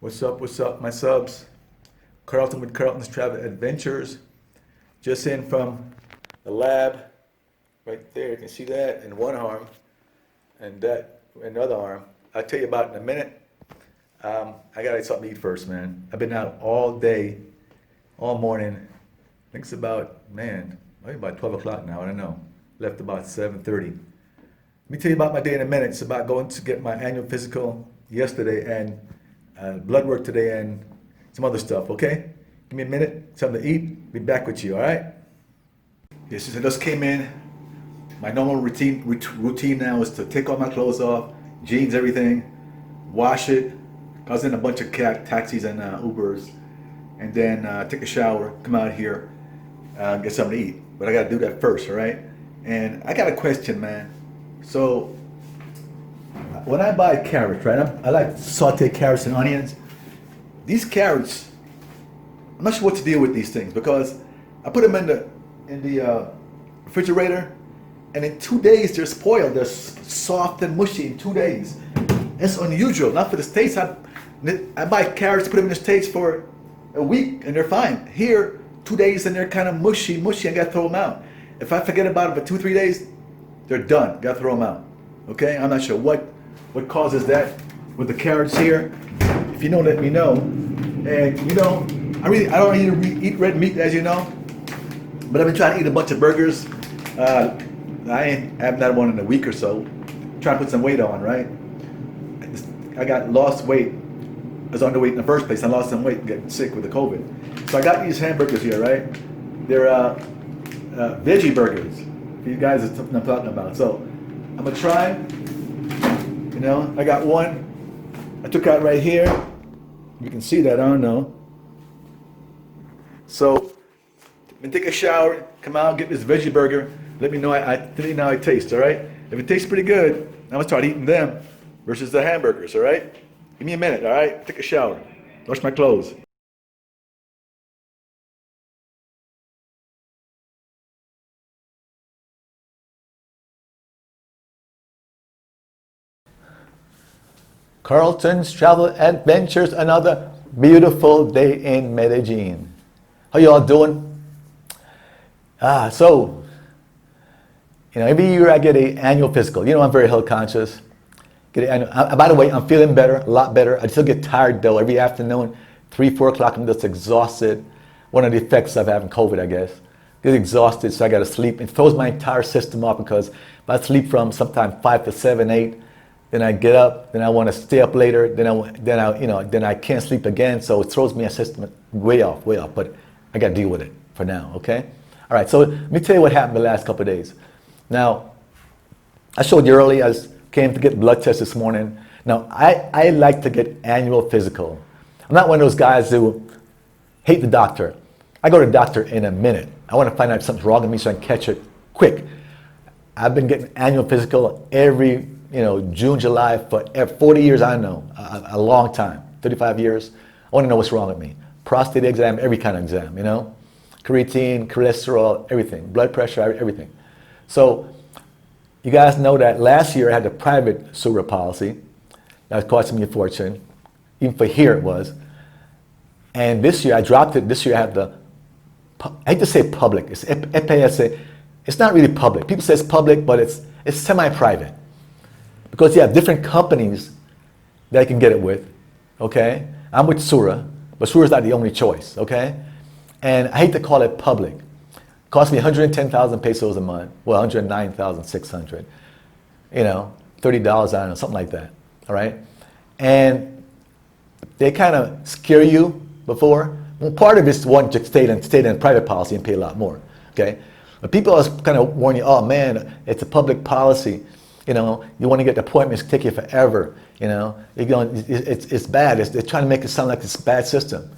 What's up, my subs? Carlton with Carlton's Travel Adventures. Just in from the lab, right there. You can see that in one arm, and that in another arm. I'll tell you about it in a minute. I gotta get something to eat first, man. I've been out all day, all morning. I think it's about, man, maybe about 12 o'clock now. I don't know. Left about 7:30. Let me tell you about my day in a minute. It's about going to get my annual physical yesterday and blood work today and some other stuff, okay? Give me a minute, something to eat, be back with you, all right? Yes, since I just came in, my normal routine now is to take all my clothes off, jeans, everything, wash it. I was in a bunch of taxis and Ubers, and then take a shower, come out here, get something to eat. But I gotta do that first, all right? And I got a question, man. So, when I buy carrots, right, I like saute carrots and onions. These carrots, I'm not sure what to deal with these things because I put them in the refrigerator, and in 2 days they're spoiled. They're soft and mushy in 2 days. It's unusual. Not for the States. I buy carrots, put them in the States for a week, and they're fine. Here, 2 days, and they're kind of mushy. I gotta throw them out. If I forget about it for 2-3 days, they're done. Gotta throw them out. Okay? I'm not sure what causes that with the carrots here. If you know, let me know. And you know, I don't eat red meat, as you know, but I've been trying to eat a bunch of burgers. I haven't had one in a week or so. Trying to put some weight on, right? I got lost weight. I was underweight in the first place. I lost some weight getting sick with the COVID. So I got these hamburgers here, right? They're veggie burgers. You guys are something I'm talking about. So I'm gonna try. You know, I got one. I took out right here. You can see that. I don't know. So, I'm gonna take a shower, come out, get this veggie burger. Let me know how it tastes. All right. If it tastes pretty good, I'm gonna start eating them versus the hamburgers. All right. Give me a minute. All right. Take a shower. Wash my clothes. Carlton's Travel Adventures, another beautiful day in Medellin. How you all doing? So, you know, every year I get an annual physical. You know, I'm very health conscious. By the way, I'm feeling better, a lot better. I still get tired though. Every afternoon, 3-4 o'clock, I'm just exhausted. One of the effects of having COVID, I guess. Get exhausted, so I gotta sleep. It throws my entire system off because if I sleep from sometimes 5 to 7, 8, then I get up, then I want to stay up later, then I can't sleep again, so it throws my system way off, but I got to deal with it for now, okay? All right, so let me tell you what happened the last couple of days. Now, I showed you earlier, I came to get blood tests this morning. Now, I like to get annual physical. I'm not one of those guys who hate the doctor. I go to the doctor in a minute. I want to find out if something's wrong with me so I can catch it quick. I've been getting annual physical every June, July, for 40 years, I know, a long time, 35 years. I want to know what's wrong with me. Prostate exam, every kind of exam, creatine, cholesterol, everything, blood pressure, everything. So you guys know that last year I had the private SURA policy. That was costing me a fortune. Even for here it was. And this year I dropped it. This year I have I hate to say public. It's EPS. It's not really public. People say it's public, but it's semi-private. Because you have different companies that I can get it with, okay? I'm with Sura, but Sura's not the only choice, okay? And I hate to call it public. It cost me 110,000 pesos a month, well, 109,600, $30, I don't know, something like that, all right? And they kind of scare you before. Well, part of it's one to stay in private policy and pay a lot more, okay? But people always kind of warn you, oh man, it's a public policy. You want to get the appointments, take you forever. It's bad. They're trying to make it sound like it's a bad system.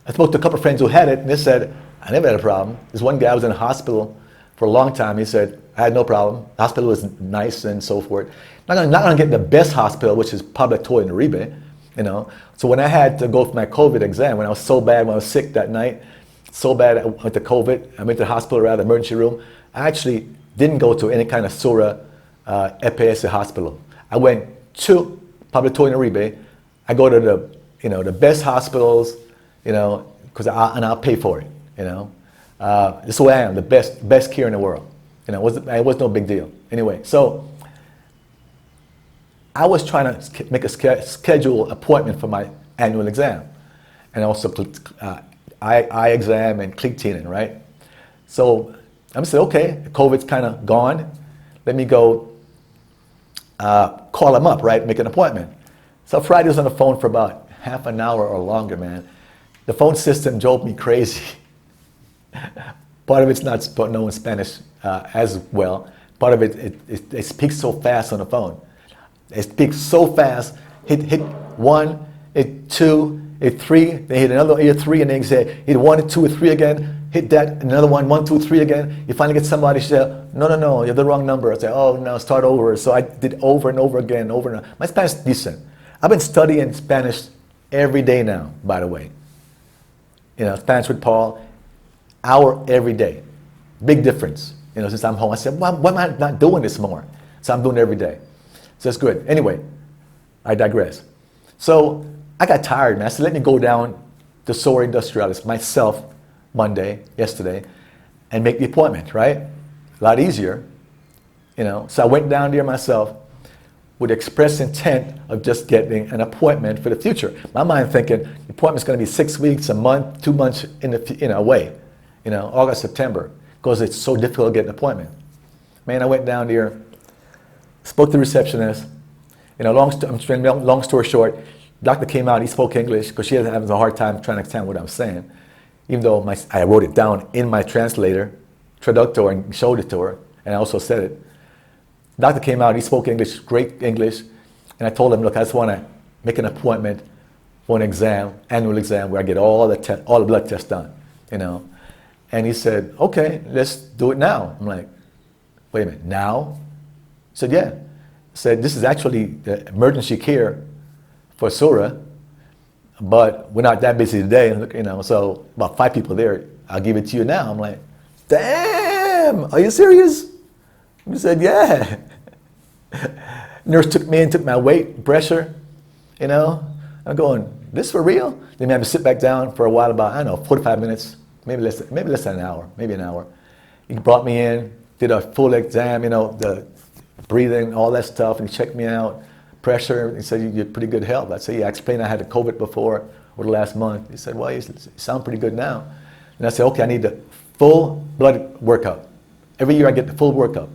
I spoke to a couple of friends who had it, and they said, I never had a problem. This one guy was in a hospital for a long time. He said, I had no problem. The hospital was nice and so forth. Not gonna get the best hospital, which is Poblatoy in Uribe, So when I had to go for my COVID exam, when I was so bad, when I was sick that night, so bad I went to COVID, I went to the hospital, rather, emergency room. I actually didn't go to any kind of SURA EPS hospital. I went to Poblatoy in Uribe. I go to the the best hospitals, because and I'll pay for it, This is who I am, the best care in the world. It was no big deal. Anyway, so I was trying to make a schedule appointment for my annual exam, and also eye exam and cleat cleaning, right? So I said, okay, COVID's kind of gone. Let me go call them up, right? Make an appointment. So Friday was on the phone for about half an hour or longer, man. The phone system drove me crazy. Part of it's not knowing Spanish as well. Part of it speaks so fast on the phone. It speaks so fast. Hit one, hit two, hit three. They hit another, hit three, and then say hit one, and two, and three again. Hit that, another one, two, three again. You finally get somebody, she said, no, you have the wrong number. I say, oh no, start over. So I did over and over again, over and over. My Spanish is decent. I've been studying Spanish every day now, by the way. Spanish with Paul, hour every day. Big difference. Since I'm home, I said, why am I not doing this more? So I'm doing it every day. So it's good. Anyway, I digress. So I got tired, man. I said, let me go down to Sora Industrialis myself yesterday, and make the appointment, right? A lot easier, So I went down there myself with express intent of just getting an appointment for the future. My mind thinking the appointment's going to be 6 weeks, a month, 2 months away, August, September, because it's so difficult to get an appointment. Man, I went down there, spoke to the receptionist. Long story short, doctor came out, he spoke English because she was having a hard time trying to understand what I'm saying. Even though I wrote it down in my translator, traductor, and showed it to her, and I also said it. Doctor came out, he spoke English, great English, and I told him, look, I just want to make an appointment for an exam, annual exam, where I get all the blood tests done, And he said, okay, let's do it now. I'm like, wait a minute, now? He said, yeah. I said, this is actually the emergency care for Sura, but we're not that busy today, so about 5 people there. I'll give it to you now. I'm like, damn, are you serious? He said, yeah. Nurse took me in, took my weight, pressure, I'm going, this for real? Then I had to sit back down for a while, about, 45 minutes, maybe less than an hour, maybe an hour. He brought me in, did a full exam, the breathing, all that stuff, and he checked me out. Pressure, he said, you get pretty good health. I said, yeah, I explained I had the COVID before, or the last month. He said, well, you sound pretty good now. And I said, okay, I need the full blood workup. Every year I get the full workup.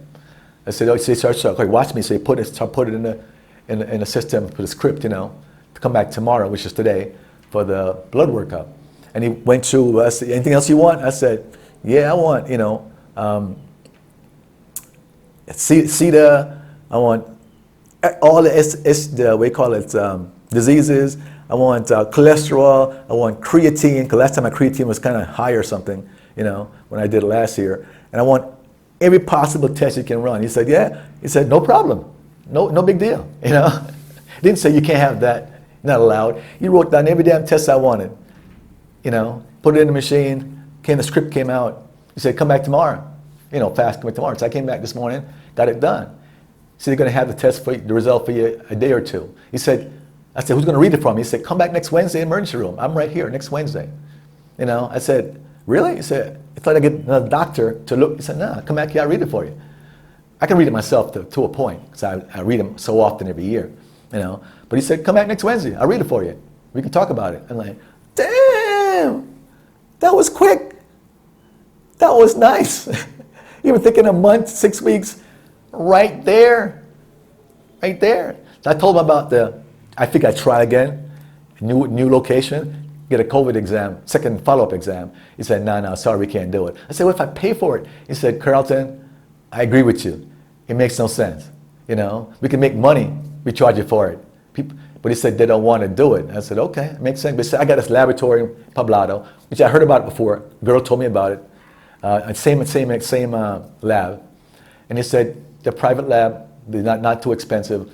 I said, oh, okay, watch me. So he put it in the system, for the script, to come back tomorrow, which is today, for the blood workup. And he went through, I said, anything else you want? I said, yeah, I want, CETA, I want all the diseases. I want cholesterol. I want creatine, because last time my creatine was kind of high or something, when I did it last year. And I want every possible test you can run. He said, yeah. He said, no problem. No big deal, Didn't say you can't have that, not allowed. He wrote down every damn test I wanted, put it in the machine, the script came out. He said, come back tomorrow, fast, come back tomorrow. So I came back this morning, got it done. So they're going to have the test for the result for you a day or two. I said, who's going to read it for me? He said, come back next Wednesday in the emergency room. I'm right here next Wednesday. I said, really? He said, I thought I'd get another doctor to look. He said, nah, come back here, I'll read it for you. I can read it myself to a point, because I read them so often every year, But he said, come back next Wednesday, I'll read it for you. We can talk about it. I'm like, damn, that was quick. That was nice. Even thinking a month, 6 weeks, right there. So I told him about I think I try again, new location, get a COVID exam, second follow-up exam. He said, no, sorry, we can't do it. I said, well, if I pay for it? He said, Carlton, I agree with you. It makes no sense. We can make money, we charge you for it. But he said they don't want to do it. I said, okay, it makes sense. But he said, I got this laboratory in Poblado, which I heard about before. A girl told me about it. Same lab. And he said, the private lab, they're not too expensive.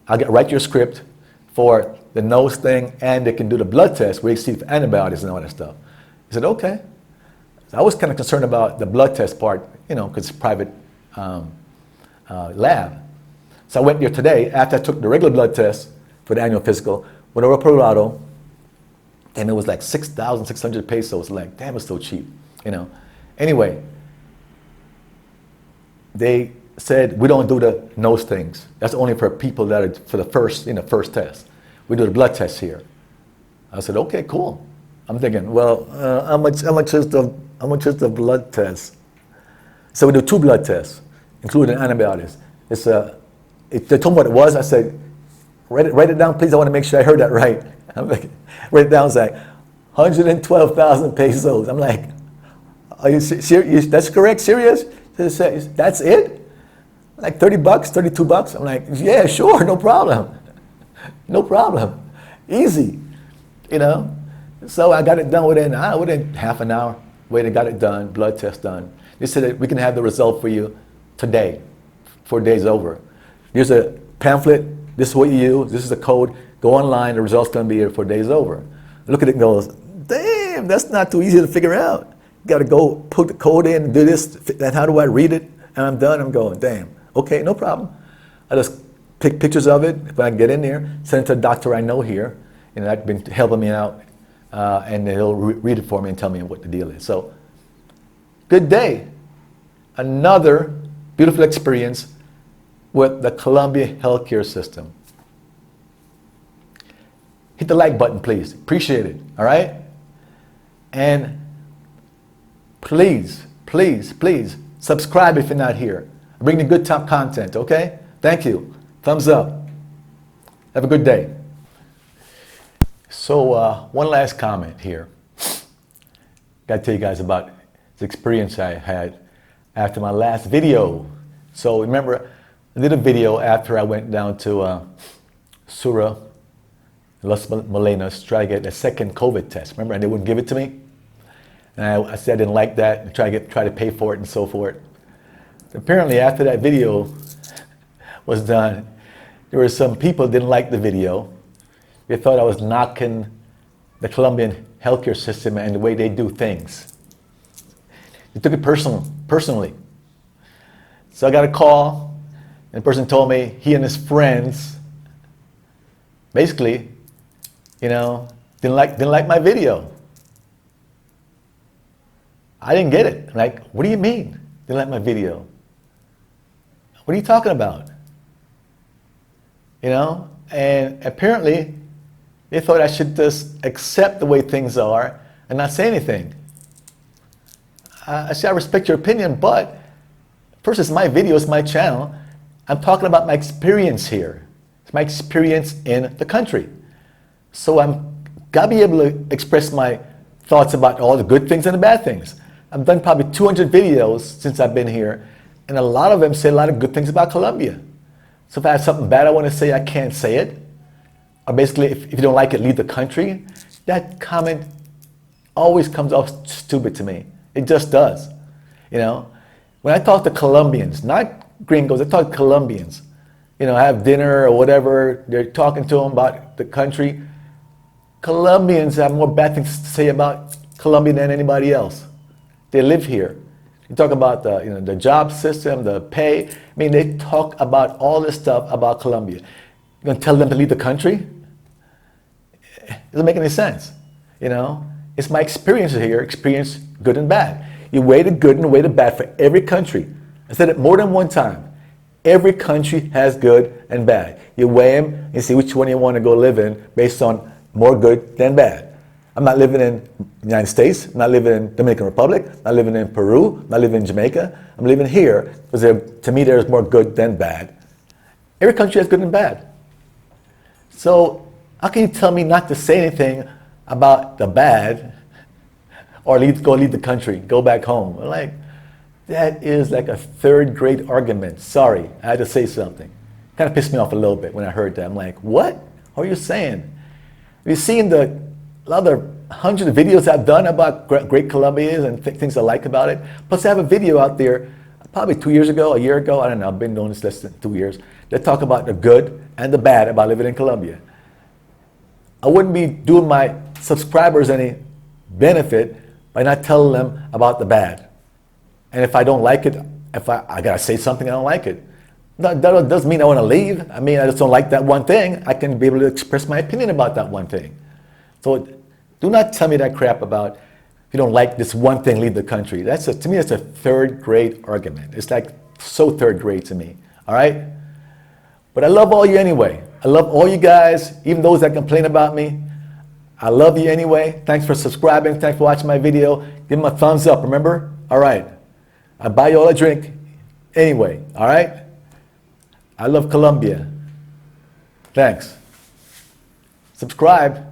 I'll write your script for the nose thing, and they can do the blood test where you see for antibiotics and all that stuff. He said, okay. So I was kind of concerned about the blood test part, because it's a private lab. So I went there today after I took the regular blood test for the annual physical, went over to Colorado, and it was like 6,600 pesos. Like, damn, it's so cheap, you know. Anyway, they said, we don't do the nose things. That's only for people that are for the first, first test. We do the blood test here. I said, okay, cool. I'm thinking, well, how much is the blood test? So we do 2 blood tests, including antibiotics. They told me what it was. I said, write it down, please. I want to make sure I heard that right. I'm like, write it down. It's like 112,000 pesos. I'm like, are you serious? That's correct? Serious? That's it? Like $30, $32. I'm like, yeah, sure, no problem. No problem. Easy, you know? So I got it done within half an hour. Waited, got it done, blood test done. They said that we can have the result for you today, 4 days over. Here's a pamphlet, this is what you use, this is the code, go online, the result's gonna be here 4 days over. Look at it and goes, damn, that's not too easy to figure out. Gotta go put the code in, do this, and how do I read it? And I'm done, I'm going, damn, okay, no problem. I just take pictures of it, if I can get in there, send it to a doctor I know here, and that's been helping me out, and he'll read it for me and tell me what the deal is. So, good day. Another beautiful experience with the Colombia healthcare system. Hit the like button, please. Appreciate it, all right? And please, please, please, subscribe if you're not here. I bring you good top content, okay? Thank you. Thumbs up. Have a good day. So one last comment here. Got to tell you guys about the experience I had after my last video. So remember, I did a video after I went down to Sura, Las Melenas, to try to get a second COVID test. Remember, and they wouldn't give it to me? And I said I didn't like that, and try to pay for it and so forth. Apparently, after that video was done, there were some people that didn't like the video. They thought I was knocking the Colombian healthcare system and the way they do things. They took it personally. So I got a call, and the person told me he and his friends basically, didn't like my video. I didn't get it. Like, what do you mean, didn't like my video? What are you talking about? And apparently they thought I should just accept the way things are and not say anything. I said, I respect your opinion, but first, it's my video, it's my channel. I'm talking about my experience here. It's my experience in the country. So I'm gotta be able to express my thoughts about all the good things and the bad things. I've done probably 200 videos since I've been here, and a lot of them say a lot of good things about Colombia. So if I have something bad I want to say, I can't say it. Or basically, if you don't like it, leave the country. That comment always comes off stupid to me. It just does. When I talk to Colombians, not gringos, I talk to Colombians. I have dinner or whatever, they're talking to them about the country. Colombians have more bad things to say about Colombia than anybody else. They live here. You talk about the job system, the pay. They talk about all this stuff about Colombia. You're going to tell them to leave the country? It doesn't make any sense. It's my experience here, experience good and bad. You weigh the good and weigh the bad for every country. I said it more than one time. Every country has good and bad. You weigh them and see which one you want to go live in based on more good than bad. I'm not living in the United States, I'm not living in Dominican Republic, I'm not living in Peru, I'm not living in Jamaica. I'm living here because to me there's more good than bad. Every country has good and bad. So how can you tell me not to say anything about the bad or go leave the country, go back home? That is like a third grade argument. Sorry, I had to say something. Kind of pissed me off a little bit when I heard that. I'm like, what are you saying? Have you seen the other 100 videos I've done about great Colombia is and things I like about it? Plus I have a video out there probably 2 years ago, a year ago, I don't know, I've been doing this less than 2 years, that talk about the good and the bad about living in Colombia. I wouldn't be doing my subscribers any benefit by not telling them about the bad. And if I don't like it, if I gotta say something, I don't like it. That doesn't mean I want to leave. I just don't like that one thing. I can be able to express my opinion about that one thing. So Do not tell me that crap about if you don't like this one thing, leave the country. To me, that's a third grade argument. It's like so third grade to me, all right? But I love all you anyway. I love all you guys, even those that complain about me. I love you anyway. Thanks for subscribing. Thanks for watching my video. Give them a thumbs up, remember? All right. I buy you all a drink anyway, all right? I love Colombia. Thanks. Subscribe.